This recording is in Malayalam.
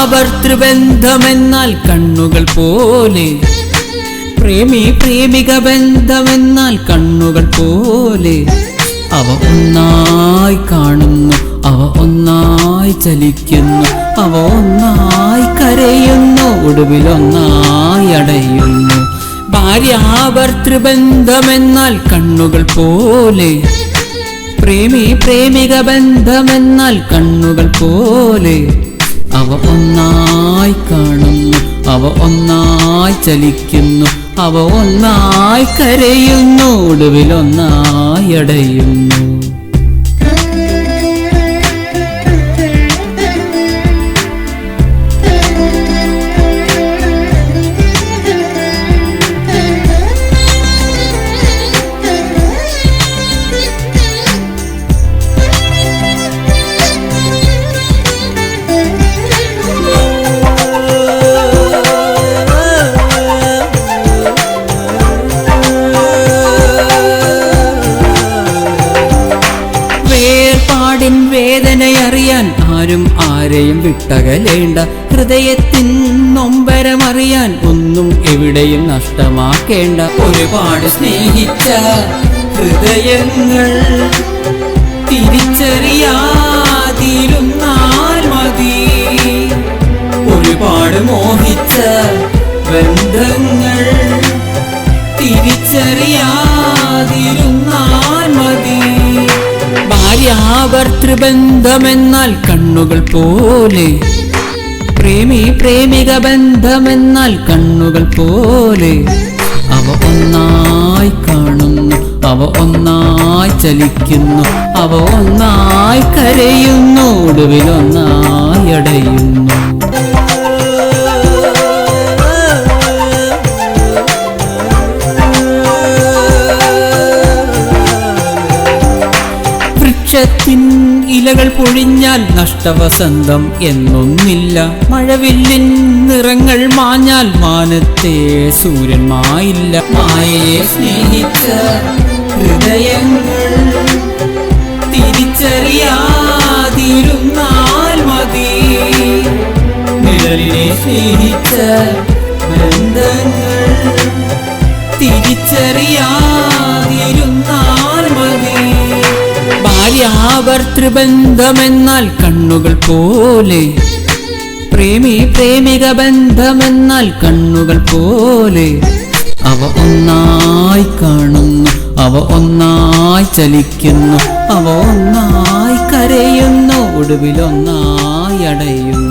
ഭാര്യാഭർത്തൃബന്ധമെന്നാൽ കണ്ണുകൾ പോലെ, പ്രേമി പ്രേമിക ബന്ധമെന്നാൽ കണ്ണുകൾ പോലെ. അവ ഒന്നായി കാണുന്നു, അവ ഒന്നായി ചലിക്കുന്നു, അവ ഒന്നായി കരയുന്നു, ഒടുവിൽ ഒന്നായി അടയുന്നു. ഭാര്യാഭർത്തൃബന്ധമെന്നാൽ കണ്ണുകൾ പോലെ, പ്രേമി പ്രേമിക ബന്ധമെന്നാൽ കണ്ണുകൾ പോലെ. അവ ഒന്നായി കാണുന്നു, അവ ഒന്നായി ചലിക്കുന്നു, അവ ഒന്നായി കരയുന്നു, ഒടുവിൽ ഒന്നായി അടയുന്നു. വേദനയറിയാൻ ആരും ആരെയും വിട്ടകലേണ്ട, ഹൃദയത്തിൻ നൊമ്പരമറിയാൻ ഒന്നും എവിടെയും നഷ്ടമാക്കേണ്ട. ഒരുപാട് സ്നേഹിച്ച ഹൃദയങ്ങൾ തിരിച്ചറിയാതിരുന്നാൽ മതി. ഒരുപാട് മോഹിച്ച ബന്ധങ്ങൾ തിരിച്ചറിയാതിരുന്നാൽ മതി. ഭാര്യാഭർത്തൃബന്ധമെന്നാൽ കണ്ണുകൾ പോലെ, പ്രേമി പ്രേമിക ബന്ധമെന്നാൽ കണ്ണുകൾ പോലെ. അവ ഒന്നായി കാണുന്നു, അവ ഒന്നായി ചലിക്കുന്നു, അവ ഒന്നായി കരയുന്നു, ഒടുവിൽ ഒന്നായി അടയുന്നു. വൃക്ഷത്തിൻ ഇലകൾ പൊഴിഞ്ഞാൽ നഷ്ടവസന്തം എന്നൊന്നില്ല, മഴവില്ലിൻ നിറങ്ങൾ മാഞ്ഞാൽ മാനത്തെ സൂര്യൻ മായില്ല. മായയെ സ്നേഹിച്ച ഹൃദയങ്ങൾ തിരിച്ചറിയാതിരുന്നാൽ മതി. നിഴലിനെ സ്നേഹിച്ച ബന്ധങ്ങൾ തിരിച്ചറിയാതിരുന്നാൽ മതി. ഭാര്യാഭർത്തൃബന്ധമെന്നാൽ കണ്ണുകൾ പോലെ, പ്രേമി പ്രേമിക ബന്ധമെന്നാൽ കണ്ണുകൾ പോലെ. അവ ഒന്നായി കാണുന്നു, അവ ഒന്നായി ചലിക്കുന്നു, അവ ഒന്നായി കരയുന്നു, ഒടുവിൽ ഒന്നായി അടയുന്നു.